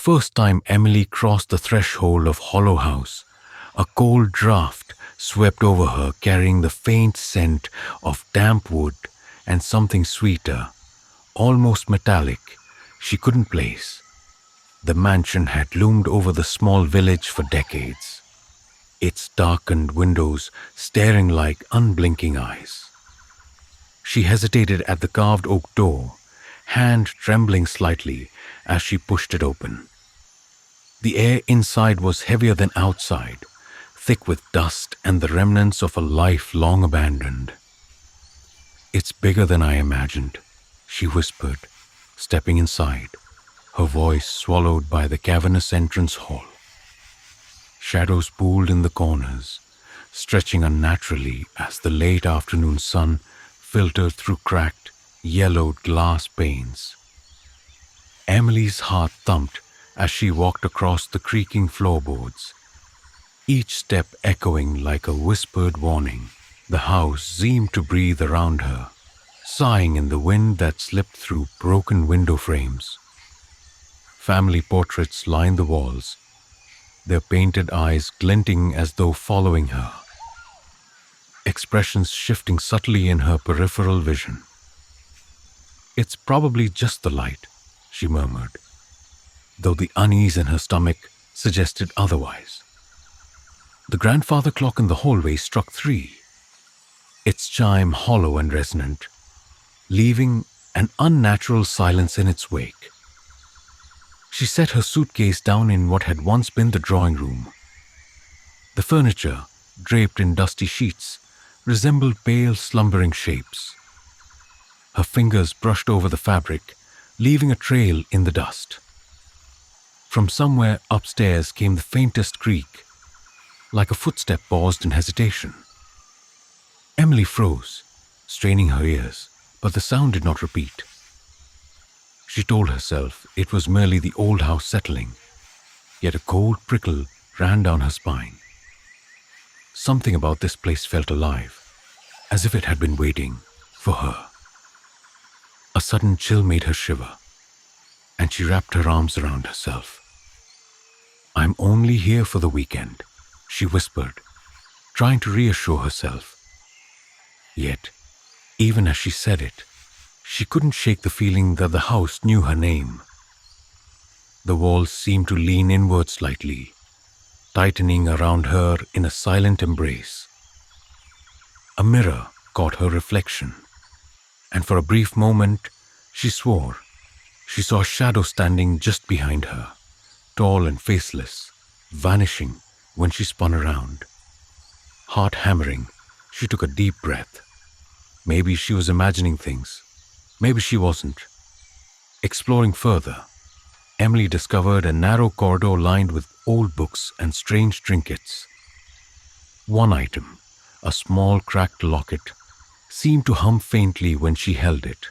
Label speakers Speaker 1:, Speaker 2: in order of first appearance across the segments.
Speaker 1: first time Emily crossed the threshold of Hollow House, a cold draft swept over her, carrying the faint scent of damp wood and something sweeter, almost metallic, she couldn't place. The mansion had loomed over the small village for decades, its darkened windows staring like unblinking eyes. She hesitated at the carved oak door, hand trembling slightly as she pushed it open. The air inside was heavier than outside, thick with dust and the remnants of a life long abandoned. "It's bigger than I imagined," she whispered, stepping inside, her voice swallowed by the cavernous entrance hall. Shadows pooled in the corners, stretching unnaturally as the late afternoon sun filtered through cracked, yellowed glass panes. Emily's heart thumped as she walked across the creaking floorboards, each step echoing like a whispered warning. The house seemed to breathe around her, sighing in the wind that slipped through broken window frames. Family portraits lined the walls, their painted eyes glinting as though following her, expressions shifting subtly in her peripheral vision. "It's probably just the light," she murmured, though the unease in her stomach suggested otherwise. The grandfather clock in the hallway struck 3, its chime hollow and resonant, leaving an unnatural silence in its wake. She set her suitcase down in what had once been the drawing room. The furniture, draped in dusty sheets, resembled pale, slumbering shapes. Her fingers brushed over the fabric, leaving a trail in the dust. From somewhere upstairs came the faintest creak, like a footstep paused in hesitation. Emily froze, straining her ears, but the sound did not repeat. She told herself it was merely the old house settling, yet a cold prickle ran down her spine. Something about this place felt alive, as if it had been waiting for her. A sudden chill made her shiver, and she wrapped her arms around herself. "I'm only here for the weekend," she whispered, trying to reassure herself. Yet, even as she said it, she couldn't shake the feeling that the house knew her name. The walls seemed to lean inward slightly, tightening around her in a silent embrace. A mirror caught her reflection, and for a brief moment she swore she saw a shadow standing just behind her, tall and faceless, vanishing when she spun around. Heart hammering, she took a deep breath. Maybe she was imagining things. Maybe she wasn't. Exploring further, Emily discovered a narrow corridor lined with old books and strange trinkets. One item, a small cracked locket, seemed to hum faintly when she held it.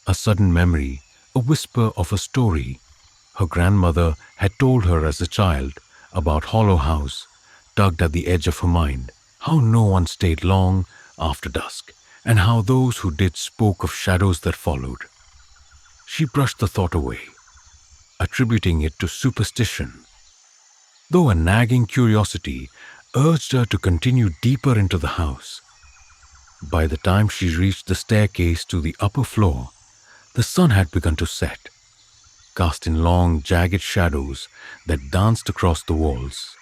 Speaker 1: A sudden memory, a whisper of a story her grandmother had told her as a child about Hollow House, tugged at the edge of her mind, how no one stayed long after dusk, and how those who did spoke of shadows that followed. She brushed the thought away, attributing it to superstition, though a nagging curiosity urged her to continue deeper into the house. By the time she reached the staircase to the upper floor, the sun had begun to set, cast in long, jagged shadows that danced across the walls.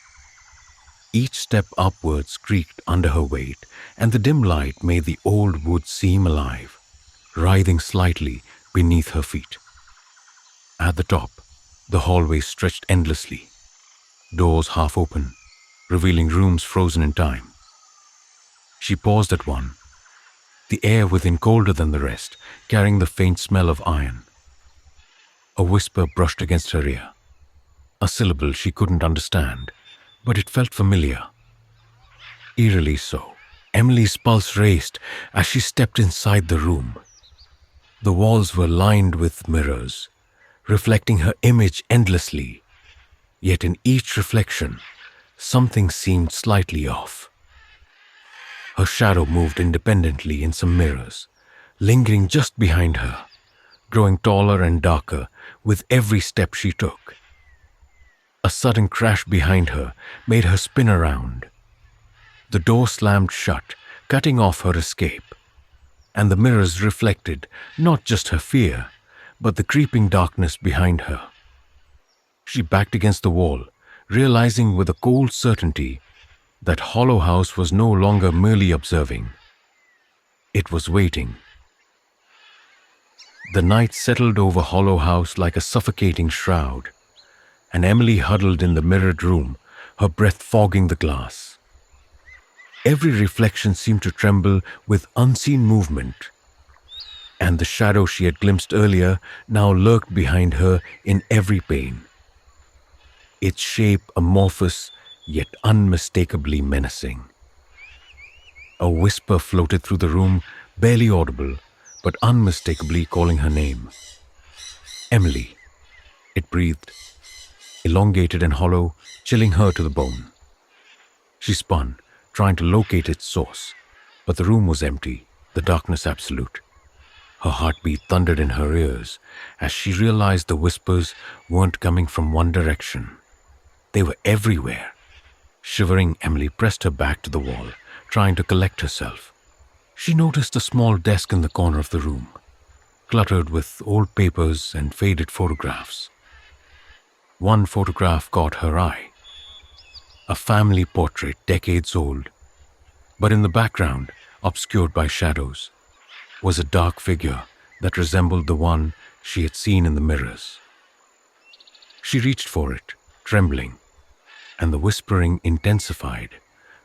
Speaker 1: Each step upwards creaked under her weight, and the dim light made the old wood seem alive, writhing slightly beneath her feet. At the top, the hallway stretched endlessly, doors half open, revealing rooms frozen in time. She paused at one, the air within colder than the rest, carrying the faint smell of iron. A whisper brushed against her ear, a syllable she couldn't understand, but it felt familiar. Eerily so, Emily's pulse raced as she stepped inside the room. The walls were lined with mirrors, reflecting her image endlessly, yet in each reflection, something seemed slightly off. Her shadow moved independently in some mirrors, lingering just behind her, growing taller and darker with every step she took. A sudden crash behind her made her spin around. The door slammed shut, cutting off her escape, and the mirrors reflected not just her fear, but the creeping darkness behind her. She backed against the wall, realizing with a cold certainty that Hollow House was no longer merely observing. It was waiting. The night settled over Hollow House like a suffocating shroud, and Emily huddled in the mirrored room, her breath fogging the glass. Every reflection seemed to tremble with unseen movement, and the shadow she had glimpsed earlier now lurked behind her in every pane, its shape amorphous yet unmistakably menacing. A whisper floated through the room, barely audible, but unmistakably calling her name. Emily, it breathed, elongated and hollow, chilling her to the bone. She spun, trying to locate its source, but the room was empty, the darkness absolute. Her heartbeat thundered in her ears as she realized the whispers weren't coming from one direction. They were everywhere. Shivering, Emily pressed her back to the wall, trying to collect herself. She noticed a small desk in the corner of the room, cluttered with old papers and faded photographs. One photograph caught her eye. A family portrait decades old, but in the background, obscured by shadows, was a dark figure that resembled the one she had seen in the mirrors. She reached for it, trembling, and the whispering intensified,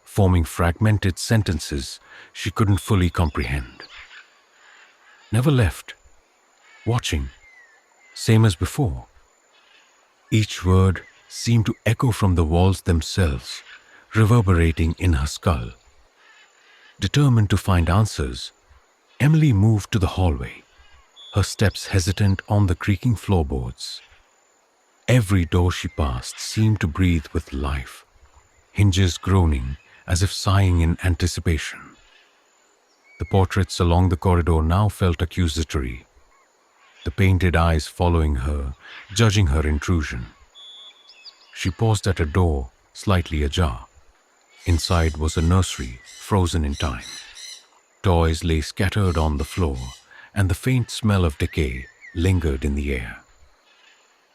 Speaker 1: forming fragmented sentences she couldn't fully comprehend. Never left. Watching. Same as before. Each word seemed to echo from the walls themselves, reverberating in her skull. Determined to find answers, Emily moved to the hallway, her steps hesitant on the creaking floorboards. Every door she passed seemed to breathe with life, hinges groaning as if sighing in anticipation. The portraits along the corridor now felt accusatory, the painted eyes following her, judging her intrusion. She paused at a door, slightly ajar. Inside was a nursery, frozen in time. Toys lay scattered on the floor, and the faint smell of decay lingered in the air.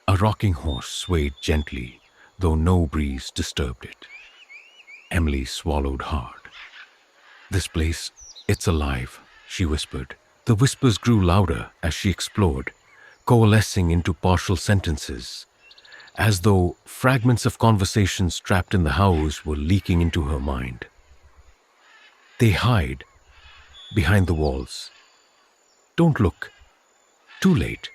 Speaker 1: A rocking horse swayed gently, though no breeze disturbed it. Emily swallowed hard. "This place, it's alive," she whispered. The whispers grew louder as she explored, coalescing into partial sentences, as though fragments of conversations trapped in the house were leaking into her mind. "They hide behind the walls. Don't look. Too late."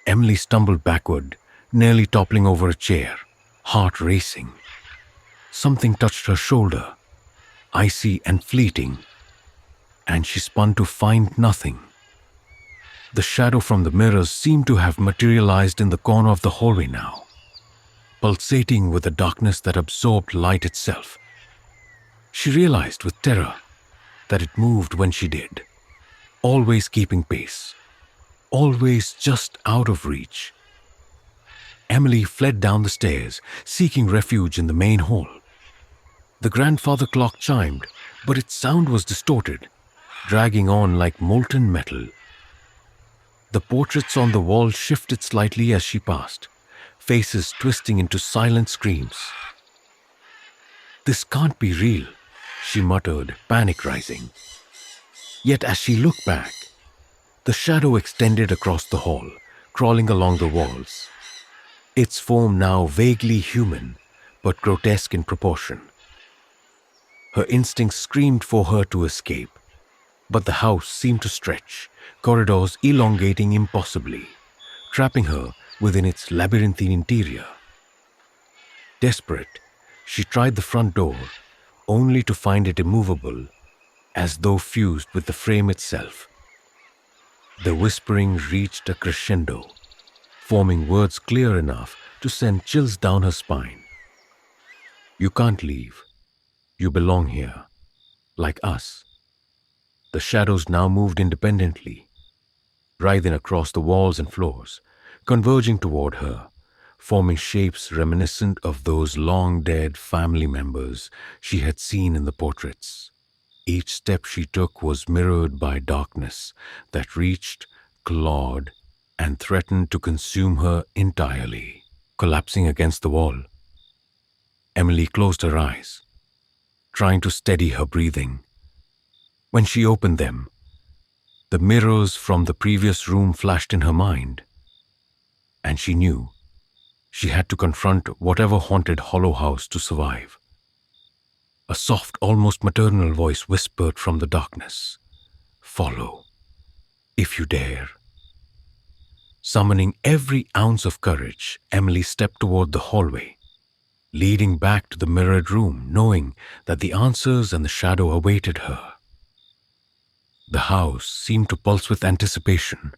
Speaker 1: Emily stumbled backward, nearly toppling over a chair, heart racing. Something touched her shoulder, icy and fleeting, and she spun to find nothing. The shadow from the mirrors seemed to have materialized in the corner of the hallway now, pulsating with a darkness that absorbed light itself. She realized with terror that it moved when she did, always keeping pace, always just out of reach. Emily fled down the stairs, seeking refuge in the main hall. The grandfather clock chimed, but its sound was distorted, dragging on like molten metal. The portraits on the wall shifted slightly as she passed, faces twisting into silent screams. "This can't be real," she muttered, panic rising. Yet as she looked back, the shadow extended across the hall, crawling along the walls, its form now vaguely human, but grotesque in proportion. Her instincts screamed for her to escape, but the house seemed to stretch, corridors elongating impossibly, trapping her within its labyrinthine interior. Desperate, she tried the front door, only to find it immovable, as though fused with the frame itself. The whispering reached a crescendo, forming words clear enough to send chills down her spine. "You can't leave. You belong here, like us." The shadows now moved independently, writhing across the walls and floors, converging toward her, forming shapes reminiscent of those long-dead family members she had seen in the portraits. Each step she took was mirrored by darkness that reached, clawed, and threatened to consume her entirely. Collapsing against the wall, Emily closed her eyes, trying to steady her breathing. When she opened them, the mirrors from the previous room flashed in her mind, and she knew she had to confront whatever haunted Hollow House to survive. A soft, almost maternal voice whispered from the darkness, "Follow, if you dare." Summoning every ounce of courage, Emily stepped toward the hallway, leading back to the mirrored room, knowing that the answers and the shadow awaited her. The house seemed to pulse with anticipation,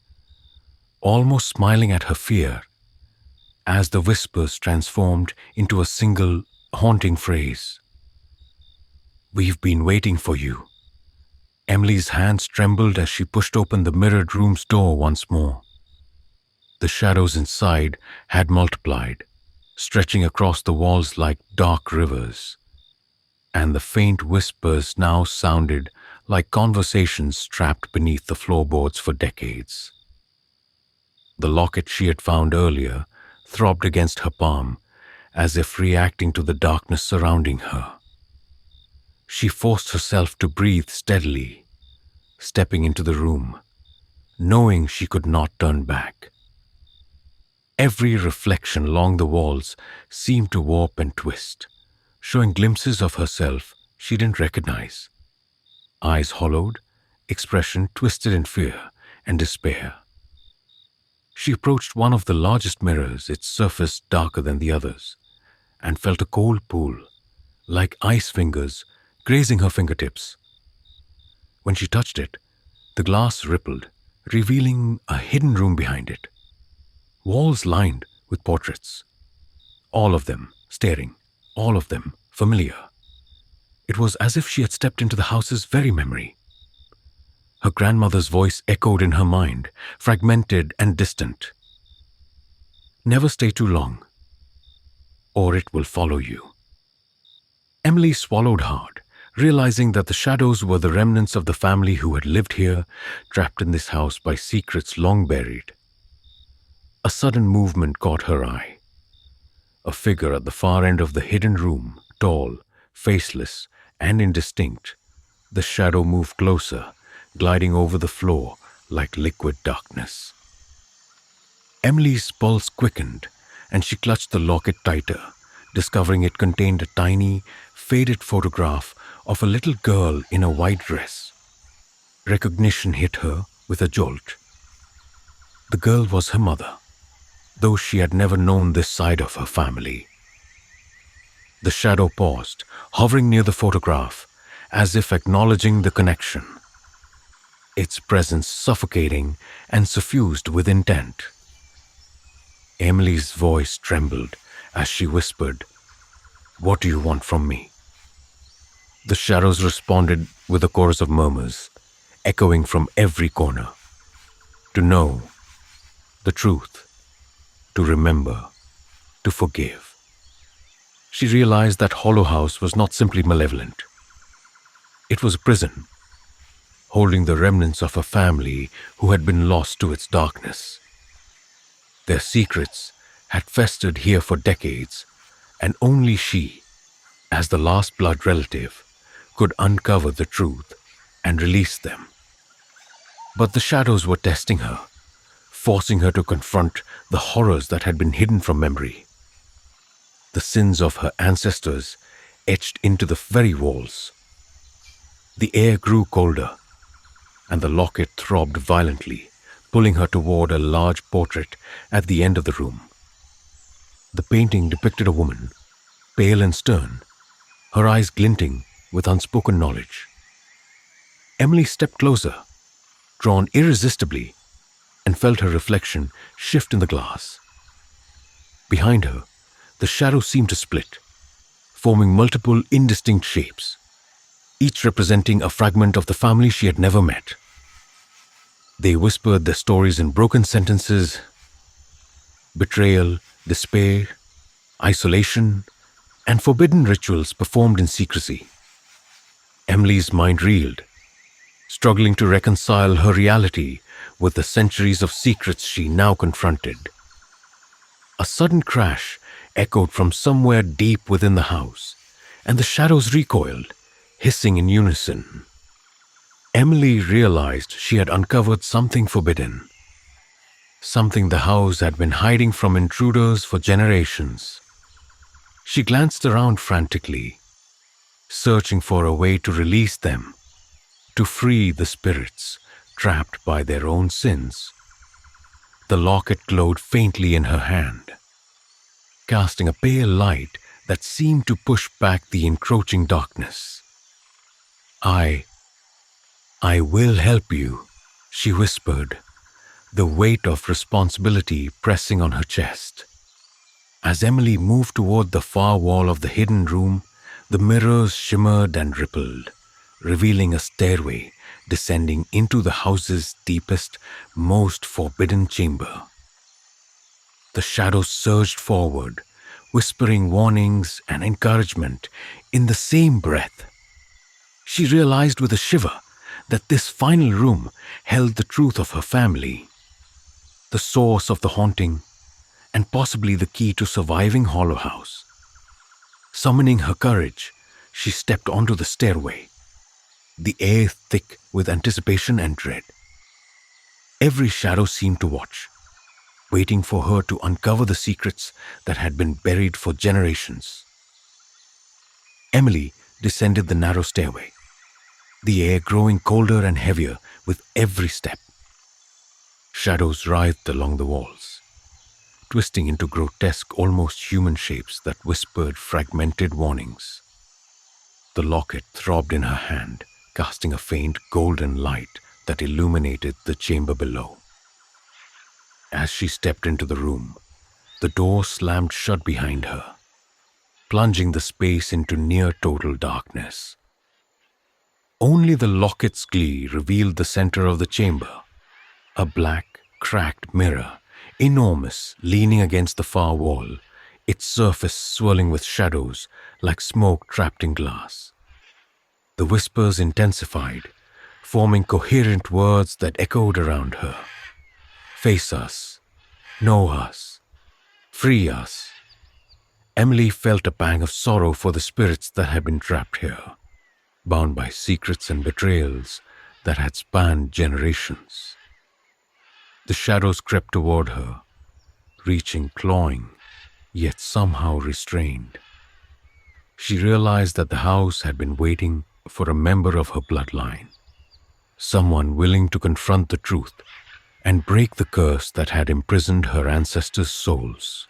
Speaker 1: almost smiling at her fear, as the whispers transformed into a single, haunting phrase. "We've been waiting for you." Emily's hands trembled as she pushed open the mirrored room's door once more. The shadows inside had multiplied, stretching across the walls like dark rivers, and the faint whispers now sounded like conversations trapped beneath the floorboards for decades. The locket she had found earlier throbbed against her palm, as if reacting to the darkness surrounding her. She forced herself to breathe steadily, stepping into the room, knowing she could not turn back. Every reflection along the walls seemed to warp and twist, showing glimpses of herself she didn't recognize. Eyes hollowed, expression twisted in fear and despair. She approached one of the largest mirrors, its surface darker than the others, and felt a cold pool, like ice fingers, grazing her fingertips. When she touched it, the glass rippled, revealing a hidden room behind it. Walls lined with portraits, all of them staring, all of them familiar. It was as if she had stepped into the house's very memory. Her grandmother's voice echoed in her mind, fragmented and distant. "Never stay too long, or it will follow you." Emily swallowed hard, realizing that the shadows were the remnants of the family who had lived here, trapped in this house by secrets long buried. A sudden movement caught her eye. A figure at the far end of the hidden room, tall, faceless, and indistinct. The shadow moved closer, gliding over the floor like liquid darkness. Emily's pulse quickened, and she clutched the locket tighter, discovering it contained a tiny, faded photograph of a little girl in a white dress. Recognition hit her with a jolt. The girl was her mother, though she had never known this side of her family. The shadow paused, hovering near the photograph, as if acknowledging the connection, its presence suffocating and suffused with intent. Emily's voice trembled as she whispered, "What do you want from me?" The shadows responded with a chorus of murmurs, echoing from every corner. To know the truth, to remember, to forgive. She realized that Hollow House was not simply malevolent. It was a prison, holding the remnants of a family who had been lost to its darkness. Their secrets had festered here for decades, and only she, as the last blood relative, could uncover the truth and release them. But the shadows were testing her, forcing her to confront the horrors that had been hidden from memory. The sins of her ancestors etched into the very walls. The air grew colder, and the locket throbbed violently, pulling her toward a large portrait at the end of the room. The painting depicted a woman, pale and stern, her eyes glinting with unspoken knowledge. Emily stepped closer, drawn irresistibly, and felt her reflection shift in the glass. Behind her, the shadow seemed to split, forming multiple indistinct shapes, each representing a fragment of the family she had never met. They whispered their stories in broken sentences: betrayal, despair, isolation, and forbidden rituals performed in secrecy. Emily's mind reeled, struggling to reconcile her reality with the centuries of secrets she now confronted. A sudden crash echoed from somewhere deep within the house, and the shadows recoiled, hissing in unison. Emily realized she had uncovered something forbidden, something the house had been hiding from intruders for generations. She glanced around frantically, searching for a way to release them, to free the spirits trapped by their own sins. The locket glowed faintly in her hand, casting a pale light that seemed to push back the encroaching darkness. I will help you," she whispered, the weight of responsibility pressing on her chest. As Emily moved toward the far wall of the hidden room, the mirrors shimmered and rippled, revealing a stairway descending into the house's deepest, most forbidden chamber. The shadows surged forward, whispering warnings and encouragement in the same breath. She realized with a shiver that this final room held the truth of her family, the source of the haunting, and possibly the key to surviving Hollow House. Summoning her courage, she stepped onto the stairway, the air thick with anticipation and dread. Every shadow seemed to watch, waiting for her to uncover the secrets that had been buried for generations. Emily descended the narrow stairway, the air growing colder and heavier with every step. Shadows writhed along the walls, twisting into grotesque, almost human shapes that whispered fragmented warnings. The locket throbbed in her hand, casting a faint golden light that illuminated the chamber below. As she stepped into the room, the door slammed shut behind her, plunging the space into near total darkness. Only the locket's glee revealed the center of the chamber, a black, cracked mirror, enormous, leaning against the far wall, its surface swirling with shadows like smoke trapped in glass. The whispers intensified, forming coherent words that echoed around her. "Face us, know us, free us." Emily felt a pang of sorrow for the spirits that had been trapped here, bound by secrets and betrayals that had spanned generations. The shadows crept toward her, reaching, clawing, yet somehow restrained. She realized that the house had been waiting for a member of her bloodline, someone willing to confront the truth and break the curse that had imprisoned her ancestors' souls.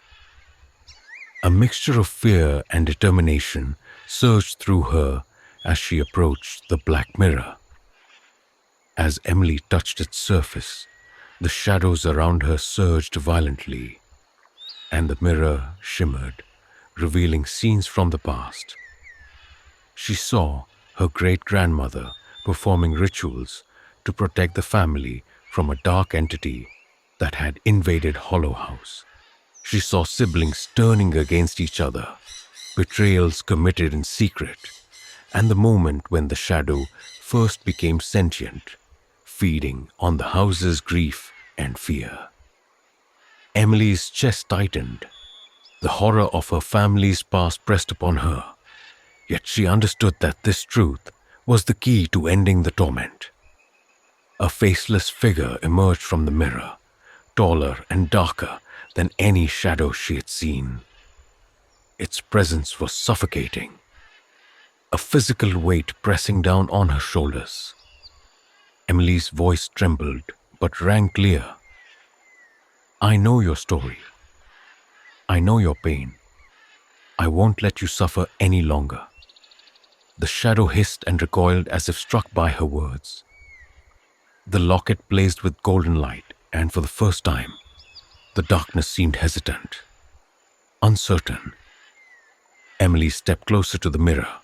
Speaker 1: A mixture of fear and determination surged through her as she approached the black mirror. As Emily touched its surface, the shadows around her surged violently, and the mirror shimmered, revealing scenes from the past. She saw her great-grandmother performing rituals to protect the family from a dark entity that had invaded Hollow House. She saw siblings turning against each other, betrayals committed in secret, and the moment when the shadow first became sentient, feeding on the house's grief and fear. Emily's chest tightened. The horror of her family's past pressed upon her, yet she understood that this truth was the key to ending the torment. A faceless figure emerged from the mirror, taller and darker than any shadow she had seen. Its presence was suffocating, a physical weight pressing down on her shoulders. Emily's voice trembled but rang clear. "I know your story. I know your pain. I won't let you suffer any longer." The shadow hissed and recoiled as if struck by her words. The locket blazed with golden light, and for the first time, the darkness seemed hesitant, uncertain. Emily stepped closer to the mirror,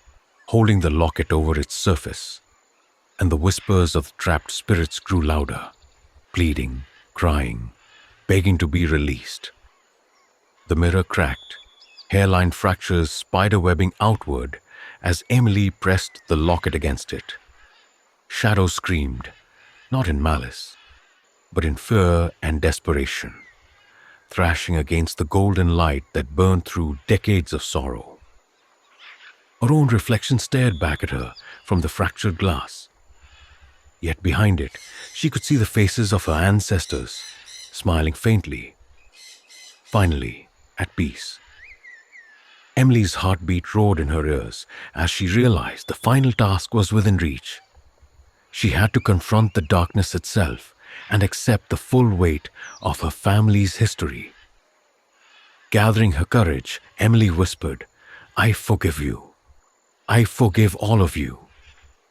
Speaker 1: holding the locket over its surface, and the whispers of the trapped spirits grew louder, pleading, crying, begging to be released. The mirror cracked, hairline fractures spiderwebbing outward as Emily pressed the locket against it. Shadow screamed, not in malice, but in fear and desperation, thrashing against the golden light that burned through decades of sorrow. Her own reflection stared back at her from the fractured glass. Yet behind it, she could see the faces of her ancestors, smiling faintly, finally at peace. Emily's heartbeat roared in her ears as she realized the final task was within reach. She had to confront the darkness itself and accept the full weight of her family's history. Gathering her courage, Emily whispered, "I forgive you. I forgive all of you.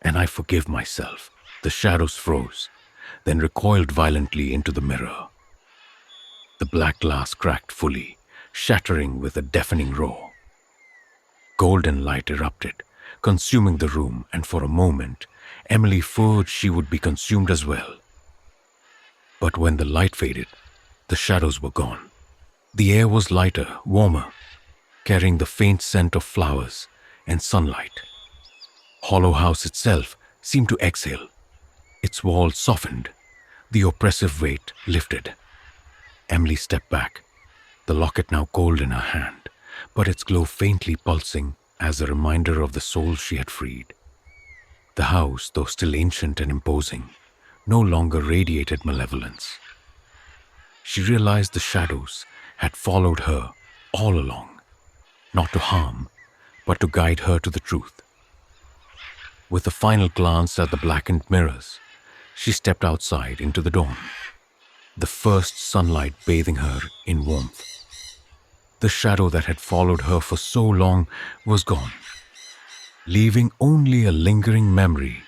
Speaker 1: And I forgive myself." The shadows froze, then recoiled violently into the mirror. The black glass cracked fully, shattering with a deafening roar. Golden light erupted, consuming the room, and for a moment, Emily feared she would be consumed as well. But when the light faded, the shadows were gone. The air was lighter, warmer, carrying the faint scent of flowers and sunlight. Hollow House itself seemed to exhale. Its walls softened, the oppressive weight lifted. Emily stepped back, the locket now cold in her hand, but its glow faintly pulsing as a reminder of the soul she had freed. The house, though still ancient and imposing, no longer radiated malevolence. She realized the shadows had followed her all along, not to harm, but to guide her to the truth. With a final glance at the blackened mirrors, she stepped outside into the dawn, the first sunlight bathing her in warmth. The shadow that had followed her for so long was gone, leaving only a lingering memory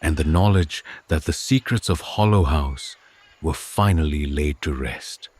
Speaker 1: and the knowledge that the secrets of Hollow House were finally laid to rest.